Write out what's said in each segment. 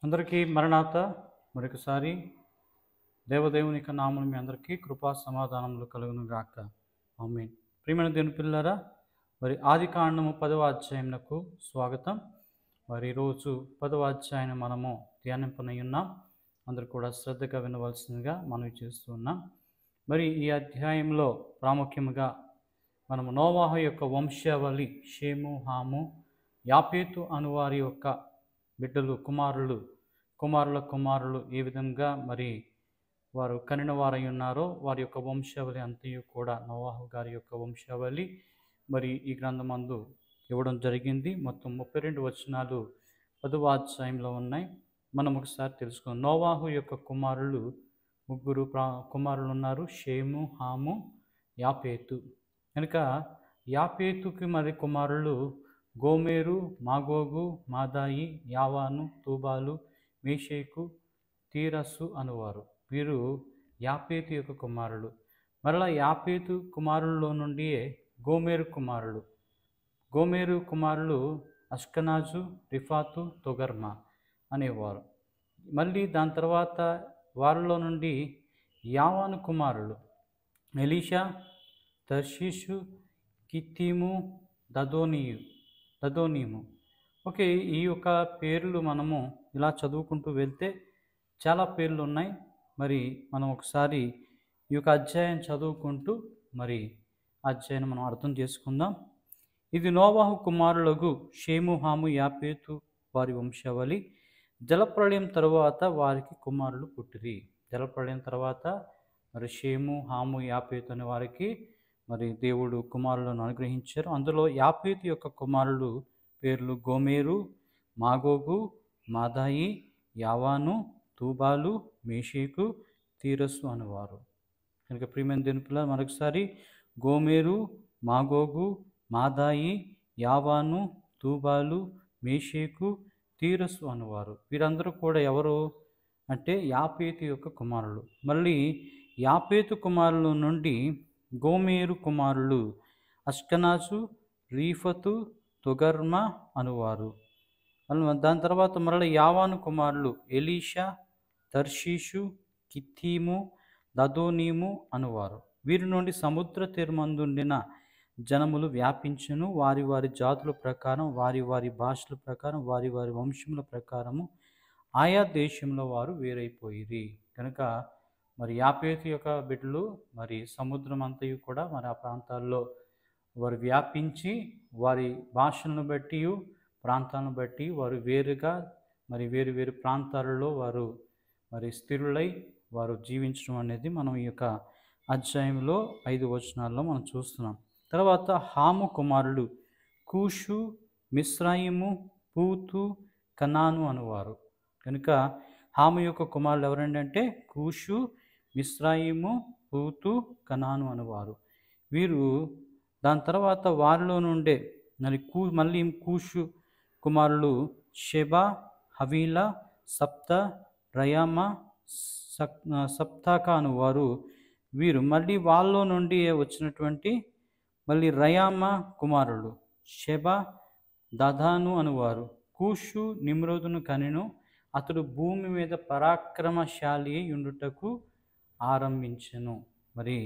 అందరికీ మరణాత మరొకసారి దేవదేవుని యొక్క నామం మీ అందరికీ కృపా సమాధానములు కలుగును గాక. ఆమేన్. ప్రియమైన దేవుని పిల్లలారా, మరి ఆది కాండము 10వ అధ్యాయమునకు స్వాగతం. మరి ఈరోజు 10వ అధ్యాయం మనము ధ్యానింపనై ఉన్నాం. అందరూ కూడా శ్రద్ధగా వినవలసిందిగా మనవి చేస్తూ ఉన్నాం. మరి ఈ అధ్యాయంలో ప్రాముఖ్యముగా మనము నోవాహు యొక్క వంశావళి, షేము, హాము, యాపేతు అనువారి యొక్క బిడ్డలు, కుమారుల కుమారులు ఏ విధంగా మరి వారు కనిన వారై ఉన్నారో వారి యొక్క వంశావళి అంతయు కూడా నోవాహు గారి యొక్క వంశావళి మరి ఈ గ్రంథమందు ఇవ్వడం జరిగింది. మొత్తం 32 వచనాలు 10వ అధ్యాయంలో ఉన్నాయి. మనం ఒకసారి తెలుసుకుందాం. నోవాహు యొక్క ముగ్గురు కుమారులు ఉన్నారు: షేము, హాము, యాపేతు. కనుక యాపేతుకి మరి కుమారులు గోమెరు, మాగోగు, మాదాయి, యావాను, తూబాలు, మేషేకు, తీరస్సు అనువారు. వీరు యాపేతు యొక్క కుమారులు. మరలా యాపేతు కుమారుల్లో నుండి గోమెరు కుమారులు అష్కనాజు, రిఫాతు, తొగర్మా అనేవారు. మళ్ళీ దాని తర్వాత వారిలో నుండి యావాను కుమారులు ఎలీషా, తర్షీషు, కిత్తీము, దదోనీము. ఓకే, ఈ యొక్క పేర్లు మనము ఇలా చదువుకుంటూ వెళ్తే చాలా పేర్లు ఉన్నాయి. మరి మనం ఒకసారి ఈ యొక్క అధ్యాయం చదువుకుంటూ మరి అధ్యాయం మనం అర్థం చేసుకుందాం. ఇది నోవాహు కుమారులకు షేము, హాము, యాపేతు వారి వంశావళి. జలప్రళయం తరువాత వారికి కుమారులు పుట్టిరి. జలప్రళయం తర్వాత మరి షేము, హాము, యాపేతు అనే వారికి మరి దేవుడు కుమారులను అనుగ్రహించారు. అందులో యాపేతు యొక్క కుమారులు పేర్లు గోమెరు, మాగోగు, మాదాయి, యావాను, తూబాలు, మేషేకు, తీరస్సు అనువారు. కనుక ప్రియమైన దేవుని పిల్లలు, మరొకసారి గోమెరు, మాగోగు, మాదాయి, యావాను, తూబాలు, మేషేకు, తీరస్సు అనువారు. వీరందరూ కూడా ఎవరు అంటే యాపేతు యొక్క కుమారులు. మళ్ళీ యాపేతు కుమారుల నుండి గోమెరు కుమారులు అష్కనాజు, రీఫతు, తొగర్మా అనువారు. దాని తర్వాత మరలా యావాను కుమారులు ఎలీషా, తర్షీషు, కిత్తీము, దదోనీము అనువారు. వీరి నుండి సముద్ర తీరమందుండిన జనములు వ్యాపించును. వారి వారి జాతుల ప్రకారం, వారి వారి భాషల ప్రకారం, వారి వారి వంశముల ప్రకారము ఆయా దేశంలో వారు వేరైపోయిరి. కనుక మరి యాపేతు యొక్క బిడ్డలు మరి సముద్రం అంతయు కూడా మరి ఆ ప్రాంతాల్లో వారు వ్యాపించి వారి భాషలను బట్టి, ప్రాంతాలను బట్టి వారు వేరుగా మరి వేరు వేరు ప్రాంతాలలో వారు మరి స్థిరులై వారు జీవించడం అనేది మనం ఈ యొక్క అధ్యాయంలో 5 వచనాల్లో మనం చూస్తున్నాం. తర్వాత హాము కుమారులు కూషు, మిస్రాయిము, పూతు, కనాను అనువారు. కనుక హాము యొక్క కుమారులు ఎవరండి అంటే కూషు, మిస్రాయిము, పూతు, కనాను అనువారు. వీరు దాని తర్వాత వారిలో నుండే మళ్ళీ కూషు కుమారులు షెబా, హవీలా, సప్త, రయామా, సప్తాకా అనువారు. వీరు మళ్ళీ వాళ్ళలో నుండి వచ్చినటువంటి మళ్ళీ రయామా కుమారులు షెబా, దదాను అనువారు. కూషు నిమ్రోదును కనెను. అతడు భూమి మీద పరాక్రమశాలి ఉండుటకు ఆరంభించెను. మరి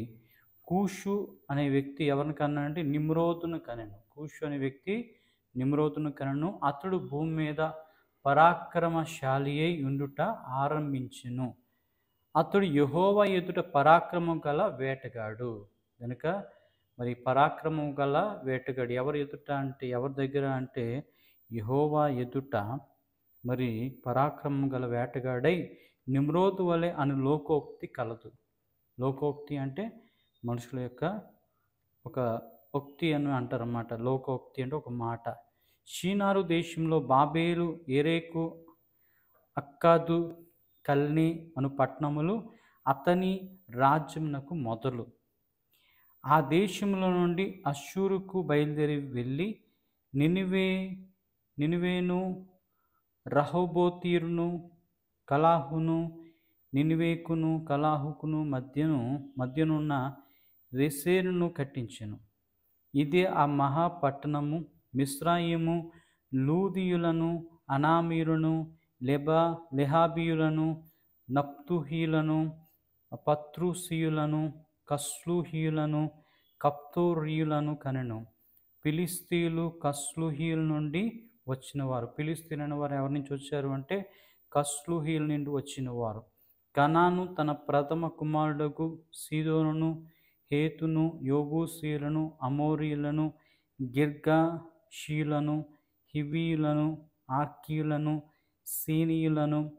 కూషు అనే వ్యక్తి ఎవరిని కన్నాడంటే నిమ్రోదును కనెను. కూషు అనే వ్యక్తి నిమ్రోదును కనెను. అతడు భూమి మీద పరాక్రమశాలి ఉండుట ఆరంభించెను. అతడు యెహోవా ఎదుట పరాక్రమం గల వేటగాడు. కనుక మరి పరాక్రమం గల వేటగాడు ఎవరి ఎదుట అంటే ఎవరి దగ్గర అంటే యెహోవా ఎదుట మరి పరాక్రమం గల వేటగాడై నిమ్రోదు వలె అని లోకోక్తి కలదు. లోకోక్తి అంటే మనుషుల యొక్క ఒక ఉక్తి అని అంటారన్నమాట. లోకోక్తి అంటే ఒక మాట. షీనారు దేశంలో బాబేలు, ఎరేకు, అక్కాదు, కల్ని అను పట్టణములు అతని రాజ్యమునకు మొదలు. ఆ దేశంలో నుండి అష్షూరుకు బయలుదేరి వెళ్ళి నినివేను, రహోబోతీరును, కలాహును, నినివేకును, కలాహుకును మధ్యనున్న రెసేనును కట్టించెను. ఇదే ఆ మహాపట్టణము. మిస్రాయిము లూదియులను, అనామీరును, లెహాబీయులను, నప్తుహీలను, పత్రుసీయులను, కస్లూహీయులను, కప్తోరీయులను కనెను. ఫిలిస్తీయులు కస్లూహీయుల నుండి వచ్చినవారు. ఫిలిస్తీయులు అనే వారు ఎవరి నుంచి వచ్చారు అంటే కస్లూహీయుల నుండి వచ్చినవారు. కనాను తన ప్రథమ కుమారుడకు సీదోనును, హేతును, యోబూసీయులను, అమోరీయులను, గిర్గాషీయులను, హివీయులను, ఆర్కీయులను, సీనీయులను,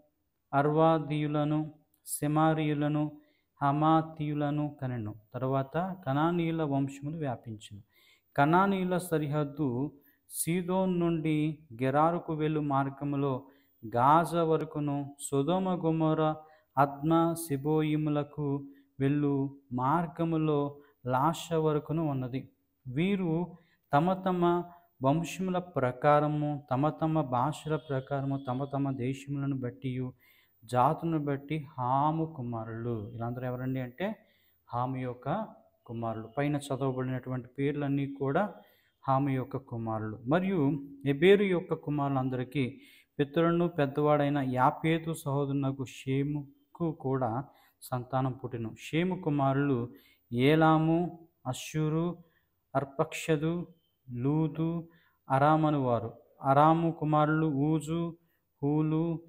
అర్వాదీయులను, సెమారీయులను, హమాతీయులను కనెను. తర్వాత కనానీయుల వంశములు వ్యాపించును. కనానీయుల సరిహద్దు సీదోన్ నుండి గెరారుకు వెళ్ళు మార్గములో గాజా వరకును, సొదొమ గొమొర్రా అద్మా సెబోయిములకు వెళ్ళు మార్గములో లాష వరకును ఉన్నది. వీరు తమ తమ వంశముల ప్రకారము, తమ తమ భాషల ప్రకారము, తమ తమ దేశములను బట్టి, జాతులను బట్టి హాము కుమారులు. వీళ్ళందరూ ఎవరండి అంటే హాము యొక్క కుమారులు. పైన చదవబడినటువంటి పేర్లన్నీ కూడా హాము యొక్క కుమారులు. మరియు ఎబేరు యొక్క కుమారులందరికీ పితరులను పెద్దవాడైన యాపేతు సహోదరునకు షేముకు కూడా సంతానం పుట్టెను. షేము కుమారులు ఏలాము, అష్షూరు, అర్పక్షదు, లూదు, అరామను వారు. అరాము కుమారులు ఊజు, హూలు,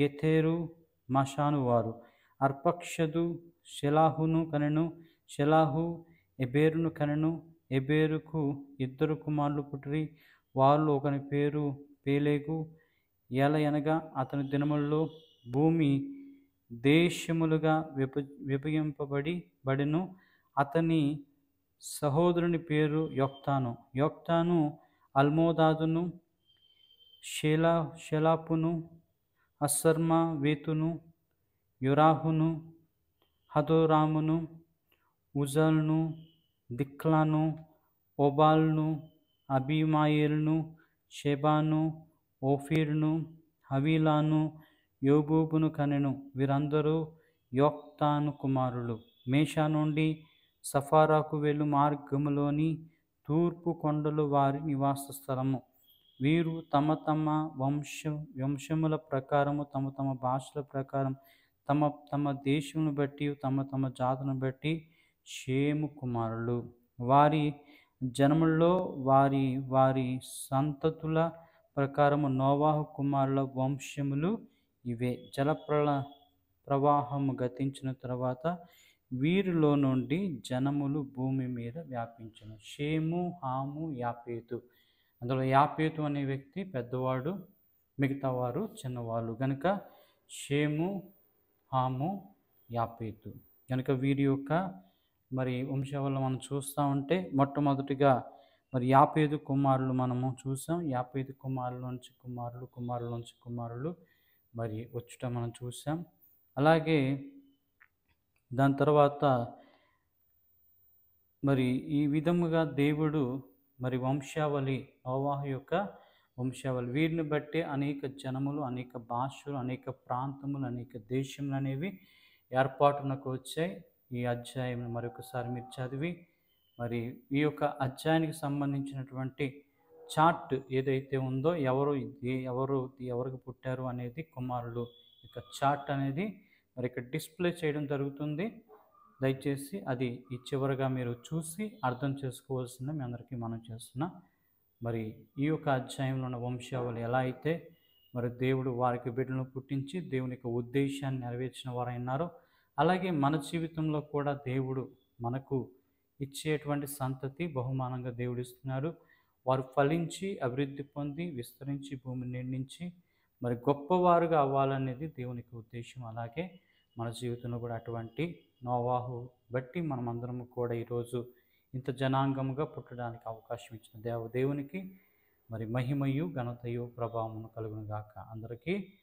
గెతెరు, మషాను వారు. అర్పక్షదు షెలాహును కనెను. షెలాహు ఎబేరును కనెను. ఎబేరుకు ఇద్దరు కుమారులు పుట్టిరి. వారిలో ఒకని పేరు పేలేగు. ఏలయనగా అతని దినములలో భూమి దేశములుగా విభజింపబడెను. అతని సహోదరుని పేరు యొక్తాను. యొక్తాను అల్మోదాదును, షెలాపును, అసర్మావేతును, యోరాహును, హదోరామును, ఉజాల్ను, దిక్లాను, ఓబాల్ను, అబీమాయేలును, షెబాను, ఓఫీరును, హవీలాను, యోబూబును కనెను. వీరందరూ యొక్తాను కుమారులు. మేషా నుండి సఫారాకు వెళ్ళు మార్గములోని తూర్పు కొండలు వారి నివాస స్థలము. వీరు తమ తమ వంశముల ప్రకారము, తమ తమ భాషల ప్రకారం, తమ తమ దేశమును బట్టి, తమ తమ జాతులను బట్టి షేము కుమారులు. వారి జనములలో వారి వారి సంతతుల ప్రకారము నోవాహు కుమారుల వంశములు ఇవే. ప్రవాహము గతించిన తర్వాత వీరిలో నుండి జనములు భూమి మీద వ్యాపించును. షేము, హాము, యాపేతు. అందులో యాపేతు అనే వ్యక్తి పెద్దవాడు, మిగతా వారు చిన్నవాళ్ళు కనుక షేము, హాము, యాపేతు. కనుక వీరి యొక్క మరి వంశావళి మనం చూస్తూ ఉంటే మొట్టమొదటిగా మరి యాపేతు కుమారులు మనము చూసాం. యాపేతు కుమారులోంచి కుమారులు మరి వచ్చుట మనం చూసాం. అలాగే దాని తర్వాత మరి ఈ విధముగా దేవుడు మరి వంశావళి, నోవాహు యొక్క వంశావళి, వీరిని బట్టి అనేక జనములు, అనేక భాషలు, అనేక ప్రాంతములు, అనేక దేశములు అనేవి ఏర్పాటునకు వచ్చాయి. ఈ అధ్యాయం మరొకసారి మీరు చదివి మరి ఈ యొక్క అధ్యాయానికి సంబంధించినటువంటి చార్ట్ ఏదైతే ఉందో ఎవరికి పుట్టారు అనేది కుమారులు యొక్క చార్ట్ అనేది మరి ఇక్కడ డిస్ప్లే చేయడం జరుగుతుంది. దయచేసి అది ఈ చివరగా మీరు చూసి అర్థం చేసుకోవాల్సింది మీ అందరికీ మనం చేస్తున్నా. మరి ఈ యొక్క అధ్యాయంలో ఉన్న వంశావళి ఎలా అయితే మరి దేవుడు వారికి బిడ్డలను పుట్టించి దేవుని యొక్క ఉద్దేశాన్ని నెరవేర్చిన వారైనారో, అలాగే మన జీవితంలో కూడా దేవుడు మనకు ఇచ్చేటువంటి సంతతి బహుమానంగా దేవుడు ఇస్తున్నారు. వారు ఫలించి అభివృద్ధి పొంది విస్తరించి భూమిని నిండించి మరి గొప్పవారుగా అవ్వాలనేది దేవునికి ఉద్దేశం. అలాగే మన జీవితంలో కూడా అటువంటి నోవాహు బట్టి మనమందరము కూడా ఈరోజు ఇంత జనాంగముగా పుట్టడానికి అవకాశం ఇచ్చిన దేవునికి మరి మహిమయు ఘనతయు ప్రభావమును కలుగును గాక. అందరికీ